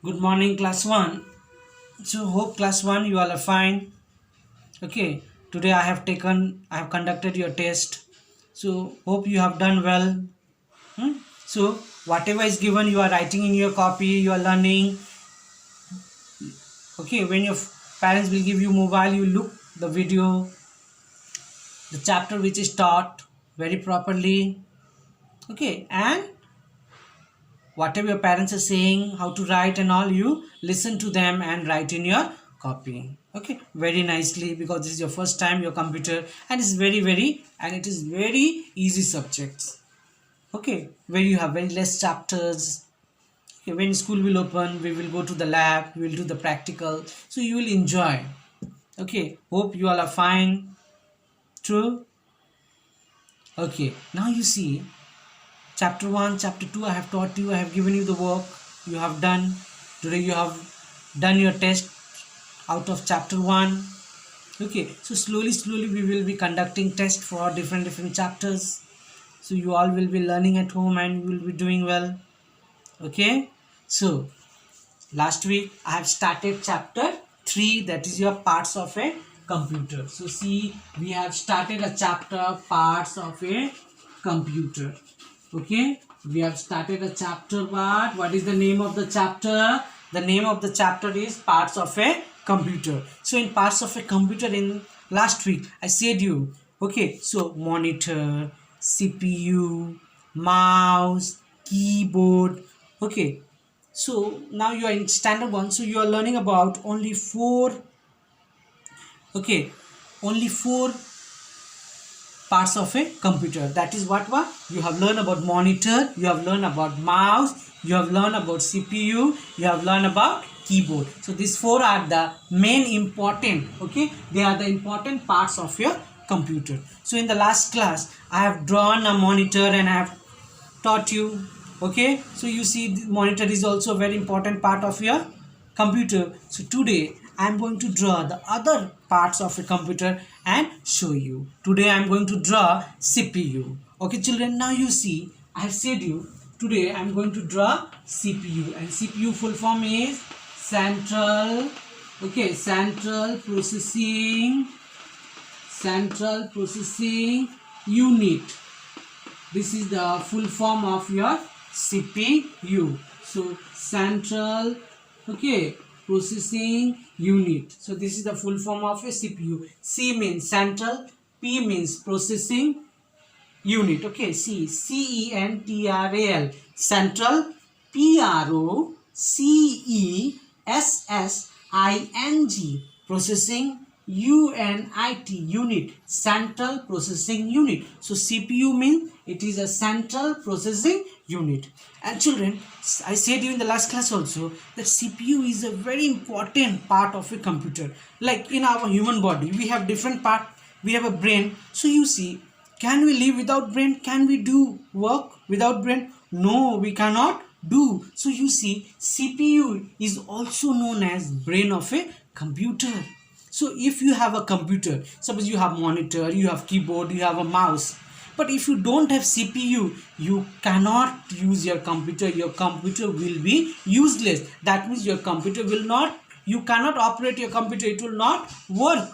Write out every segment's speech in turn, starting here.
Good morning, class 1. So, hope class 1 you all are fine. Okay, today I have conducted your test. So, hope you have done well. Hmm? So, whatever is given, you are writing in your copy, you are learning. Okay, when your parents will give you mobile, you look the video, the chapter which is taught very properly. Okay, and whatever your parents are saying, how to write and all, you listen to them and write in your copy. Okay, very nicely, because this is your first time your computer, and it's it is very easy subjects. Okay, where you have very less chapters. Okay, when school will open, we will go to the lab, we will do the practical, so you will enjoy. Okay, hope you all are fine. True. Okay, now you see chapter 1, chapter 2 I have taught you, I have given you the work, you have done. Today you have done your test out of chapter 1. Okay, so slowly we will be conducting test for different chapters. So you all will be learning at home and you will be doing well. Okay, so last week I have started chapter 3, that is your parts of a computer. So see, we have started a chapter parts of a computer. Okay, we have started a chapter part. What is the name of the chapter? The name of the chapter is parts of a computer. So in parts of a computer, in last week I said you, okay, so monitor, CPU, mouse, keyboard. Okay, so now you are in standard 1, so you are learning about only four. Okay, only four parts of a computer. That is what you have learned about monitor, you have learned about mouse, you have learned about CPU, you have learned about keyboard. So these four are the main important. Okay, they are the important parts of your computer. So in the last class I have drawn a monitor and I have taught you. Okay, so you see the monitor is also a very important part of your computer. So today I am going to draw the other parts of a computer and show you. Today I am going to draw CPU. Okay children, now you see I have said you today I am going to draw CPU, and CPU full form is central, okay, central processing unit. This is the full form of your CPU. So central, okay, processing unit. So this is the full form of a CPU. C means central, P means processing unit. Okay, CENTRAL, central, PROCESSING, processing unit, central processing unit. So CPU means it is a central processing unit. And children, I said you in the last class also that CPU is a very important part of a computer. Like in our human body we have different part. We have a brain. So you see, can we live without brain? Can we do work without brain? No, we cannot do. So you see, CPU is also known as brain of a computer. So if you have a computer, suppose you have monitor, you have keyboard, you have a mouse, but if you don't have CPU, you cannot use your computer. Your computer will be useless. That means your computer will not, you cannot operate your computer, it will not work.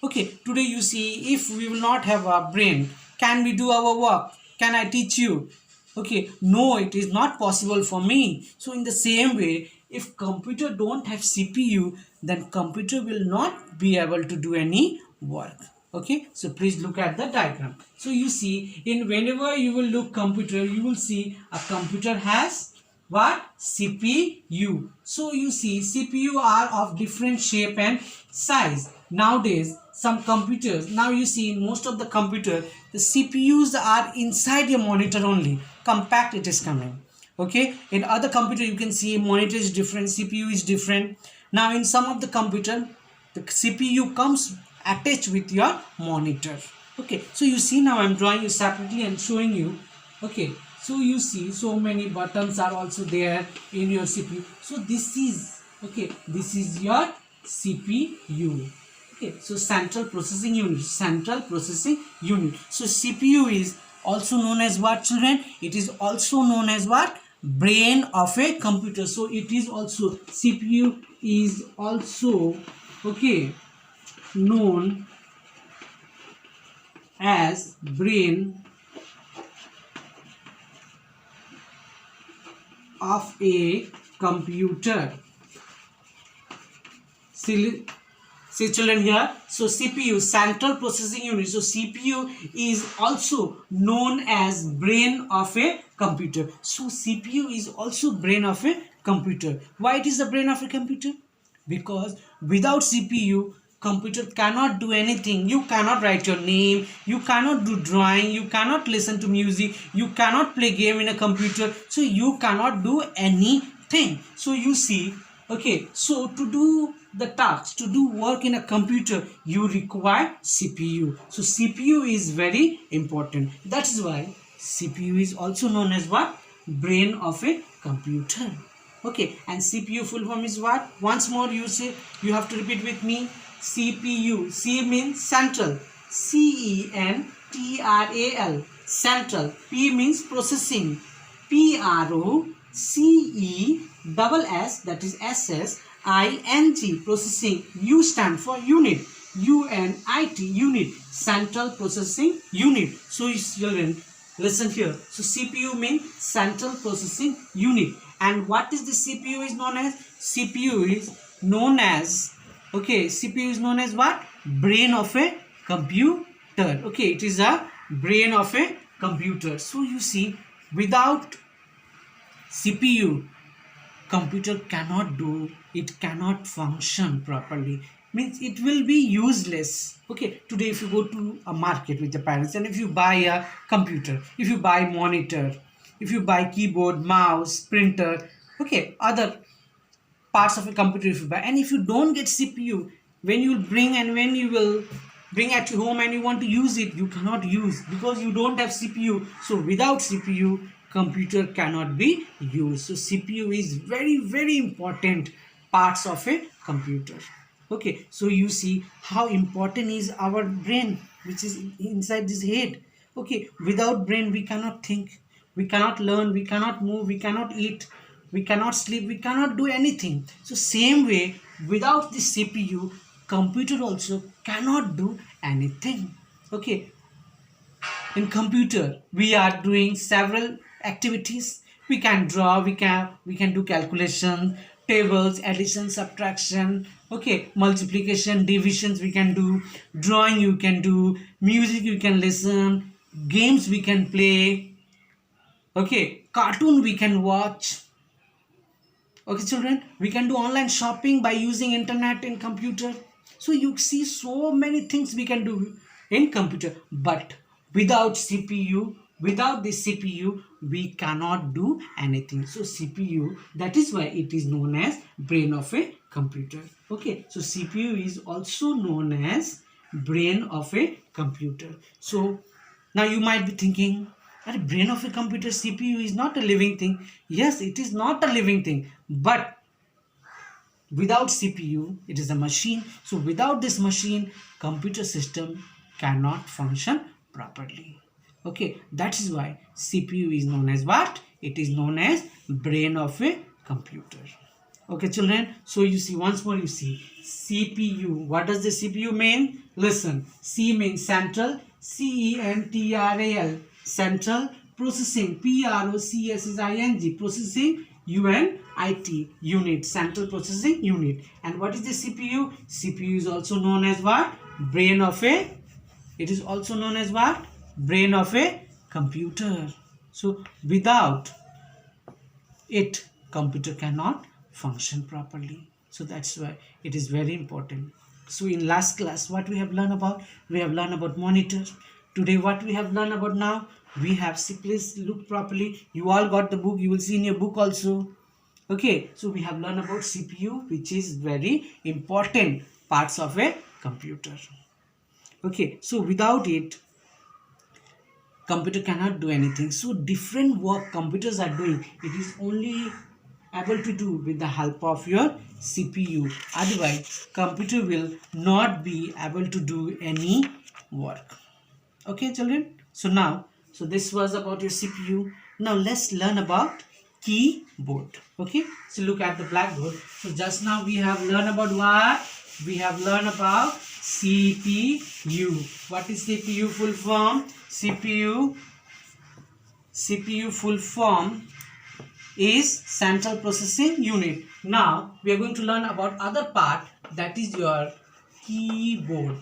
Okay, today you see, if we will not have a brain, can we do our work? Can I teach you? Okay, no, it is not possible for me. So in the same way, if computer don't have CPU, then computer will not be able to do any work. Okay, so please look at the diagram. So you see, in whenever you will look computer, you will see a computer has what? CPU. So you see, CPU are of different shape and size. Nowadays some computers, now you see in most of the computer, the CPUs are inside your monitor only, compact it is coming. Okay, in other computer you can see monitor is different, CPU is different. Now in some of the computer, the CPU comes attached with your monitor. Okay, so you see, now I'm drawing you separately and showing you. Okay, so you see so many buttons are also there in your CPU. So this is, okay, this is your CPU. Okay, so central processing unit, central processing unit. So CPU is also known as what, children? It is also known as what? brain of a computer. So it is also, CPU is also, okay, known as brain of a computer. See children here, so CPU, central processing unit. So CPU is also known as brain of a computer. So CPU is also brain of a computer. Why it is the brain of a computer? Because without CPU, computer cannot do anything. You cannot write your name, you cannot do drawing, you cannot listen to music, you cannot play game in a computer, so you cannot do anything. So you see, okay, so to do the tasks, to do work in a computer, you require CPU. So CPU is very important. That is why CPU is also known as what? Brain of a computer. Okay, and CPU full form is what? Once more you say, you have to repeat with me. CPU. C means central. CENTRAL. Central. P means processing. PROCESS, that is SSING, processing. U stand for unit. UNIT, unit. Central processing unit. So children, listen here. So CPU means central processing unit. And what is the CPU is known as? CPU is known as, okay, CPU is known as what? Brain of a computer. Okay, it is a brain of a computer. So you see, without CPU, computer cannot do, it cannot function properly. Means it will be useless. Okay, today if you go to a market with your parents and if you buy a computer, if you buy monitor, if you buy keyboard, mouse, printer, okay, other parts of a computer if you buy, and if you don't get CPU, when you bring and when you will bring at your home and you want to use it, you cannot use because you don't have CPU. So without CPU, computer cannot be used. So CPU is very, very important parts of a computer. Okay, so you see how important is our brain, which is inside this head. Okay, without brain we cannot think, we cannot learn, we cannot move, we cannot eat, we cannot sleep, we cannot do anything. So same way, without the CPU, computer also cannot do anything. Okay, in computer we are doing several activities. We can draw, we can do calculation, tables, addition, subtraction, okay, multiplication, divisions we can do, drawing you can do, music you can listen, games we can play, okay, cartoon we can watch. Okay children, we can do online shopping by using internet in computer. So you see so many things we can do in computer, but without CPU, without the CPU we cannot do anything. So CPU, that is why it is known as brain of a computer. Okay, so CPU is also known as brain of a computer. So now you might be thinking, the brain of a computer, CPU is not a living thing. Yes, it is not a living thing, but without CPU, it is a machine. So without this machine, computer system cannot function properly. Okay, that is why CPU is known as what? It is known as brain of a computer. Okay children, so you see, once more you see, CPU. What does the CPU mean? Listen, C means central, CENTRAL, central processing, PROCESSING, processing, UNIT, unit, central processing unit. And what is the CPU? CPU is also known as what? Brain of a, it is also known as what? Brain of a computer. So without it, computer cannot function properly. So that's why it is very important. So in last class, what we have learned about? We have learned about monitor. Today what we have learned about now? We have, see, please look properly. You all got the book. You will see in your book also. Okay, so we have learned about CPU, which is very important parts of a computer. Okay, so without it, computer cannot do anything. So different work computers are doing, it is only able to do with the help of your CPU. Otherwise, computer will not be able to do any work. Okay children, so now, so this was about your CPU. Now let's learn about keyboard. Okay, so look at the blackboard. So just now we have learned about what? We have learned about CPU. What is CPU full form? CPU full form is Central Processing Unit. Now we are going to learn about other part, that is your keyboard.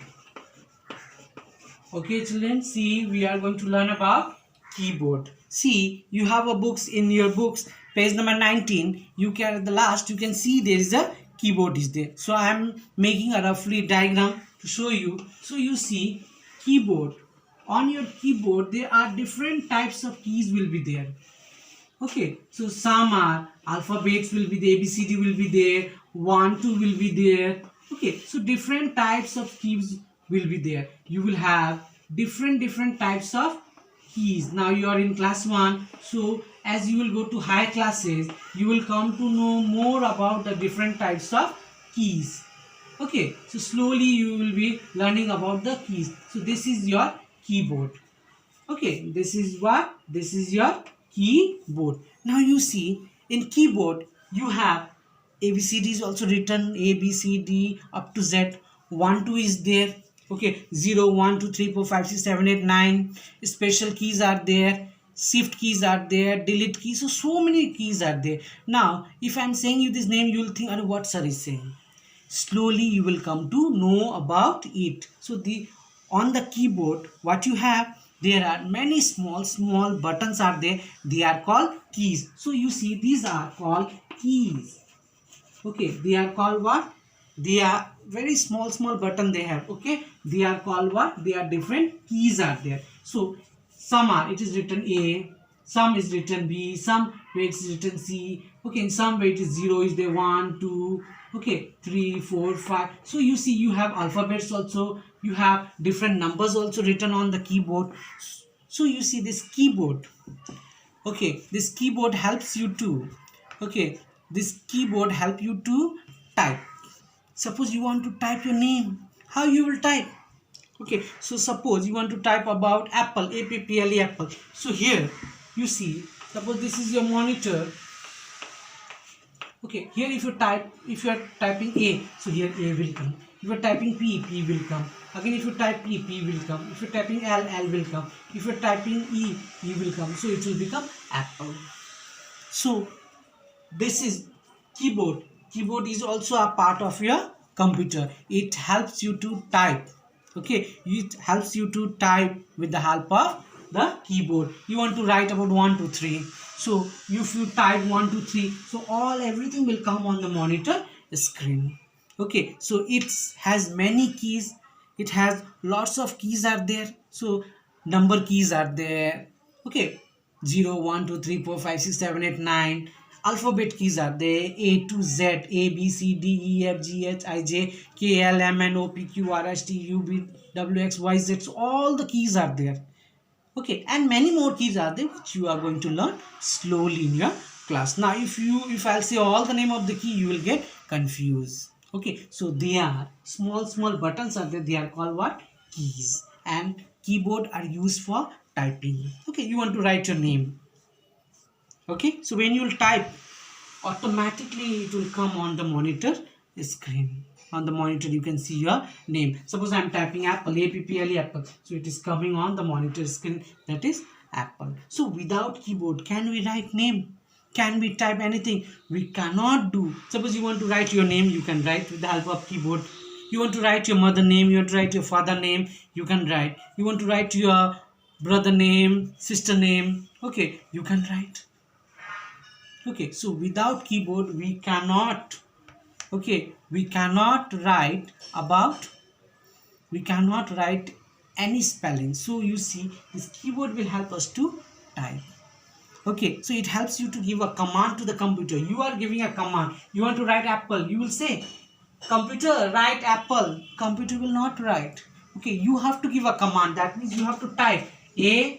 Okay children, see, we are going to learn about keyboard. See, you have a books, in your books page number 19, you can at the last you can see there is a keyboard is there. So I am making a roughly diagram to show you. So you see keyboard, on your keyboard there are different types of keys will be there. Okay, so some are alphabets will be there, ABCD will be there, 1 2 will be there. Okay, so different types of keys will be there. You will have different types of keys. Now you are in class 1, so as you will go to higher classes, you will come to know more about the different types of keys. Okay, so slowly you will be learning about the keys. So this is your keyboard. Okay, this is what? This is your keyboard. Now you see, in keyboard you have ABCD is also written, ABCD up to Z. 1 2 is there. Okay, 0 1 2 3 4 5 6 7 8 9. Special keys are there, shift keys are there, delete keys. So many keys are there. Now if I am saying you this name, you will think, what sir is saying. Slowly you will come to know about it. So the on the keyboard what you have, there are many small buttons are there. They are called keys. So you see, these are called keys. Okay, they are called what? They are very small button they have. Okay, they are called what? They are different keys are there. So some are, it is written A, some is written B, some way it is written C. Okay, in some way it is 0 is there, 1 2, okay, 3 4 5. So you see, you have alphabets also, you have different numbers also written on the keyboard. So you see this keyboard. Okay, this keyboard helps you to, okay, this keyboard help you to type. Suppose you want to type your name, how you will type? Okay, so suppose you want to type about apple, apple, apple. So here you see, suppose this is your monitor. Okay, here if you are typing A, so here A will come. If you are typing P, P will come. Again if you type P, P will come. If you are typing L, L will come. If you are typing E, E will come. So it will become apple. So this is keyboard. Keyboard is also a part of your computer. It helps you to type. Okay, it helps you to type with the help of the keyboard. You want to write about 1 2 3. So if you type 1 2 3, so everything will come on the monitor screen. Okay, so it has many keys. It has lots of keys are there. So number keys are there. Okay, 0 1 2 3 4 5 6 7 8 9. Alphabet keys are there, A to Z, A B C D E F G H I J K L M N O P Q R S T U V W X Y Z. So all the keys are there. Okay, and many more keys are there which you are going to learn slowly in your class. Now if I'll say all the name of the key, you will get confused. Okay, so they are small buttons are there. They are called what? Keys. And keyboard are used for typing. Okay, you want to write your name. Okay, so when you will type, automatically it will come on the monitor screen. On the monitor you can see your name. Suppose I am typing apple, A-P-P-L-E, apple. So it is coming on the monitor screen, that is apple. So without keyboard, can we write name? Can we type anything? We cannot do. Suppose you want to write your name, you can write with the help of keyboard. You want to write your mother name, you want to write your father name, you can write. You want to write your brother name, sister name, okay, you can write. Okay, so without keyboard we cannot, okay, we cannot write any spelling. So you see, this keyboard will help us to type. Okay, so it helps you to give a command to the computer. You are giving a command. You want to write apple, you will say, computer write apple. Computer will not write. Okay, you have to give a command. That means you have to type A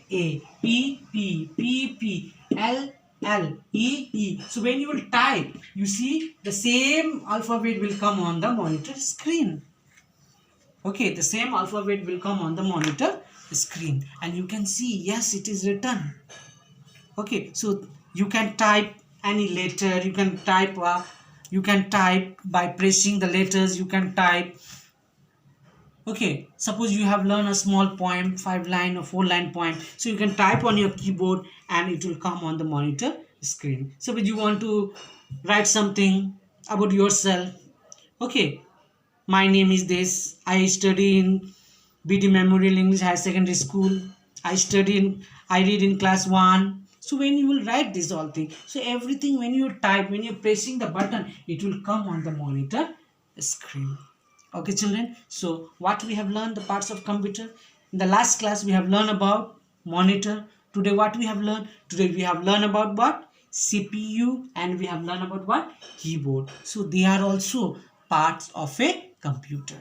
P P P P L L E E. So when you will type, you see the same alphabet will come on the monitor screen. Okay, the same alphabet will come on the monitor screen, and you can see, yes, it is written. Okay, so you can type any letter. You can type by pressing the letters. You can type. Okay, suppose you have learned a small poem, 5 line or 4 line poem, so you can type on your keyboard and it will come on the monitor screen. Suppose you want to write something about yourself. Okay, my name is this, I study in BT Memorial English Higher Secondary School, I read in class 1. So when you will write this all thing, so everything when you type, when you're pressing the button, it will come on the monitor screen. Okay children, so what we have learned, the parts of computer. In the last class we have learned about monitor. Today what we have learned? Today we have learned about what? CPU, and we have learned about what? Keyboard. So they are also parts of a computer.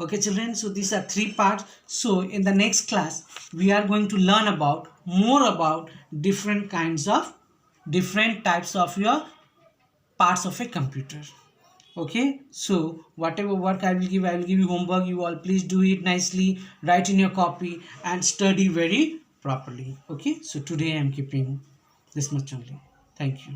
Okay children, so these are 3 parts. So in the next class we are going to learn about more about different types of your parts of a computer. Okay, so whatever work I will give you homework. You all please do it nicely, write in your copy and study very properly. Okay, so today I am keeping this much only. Thank you.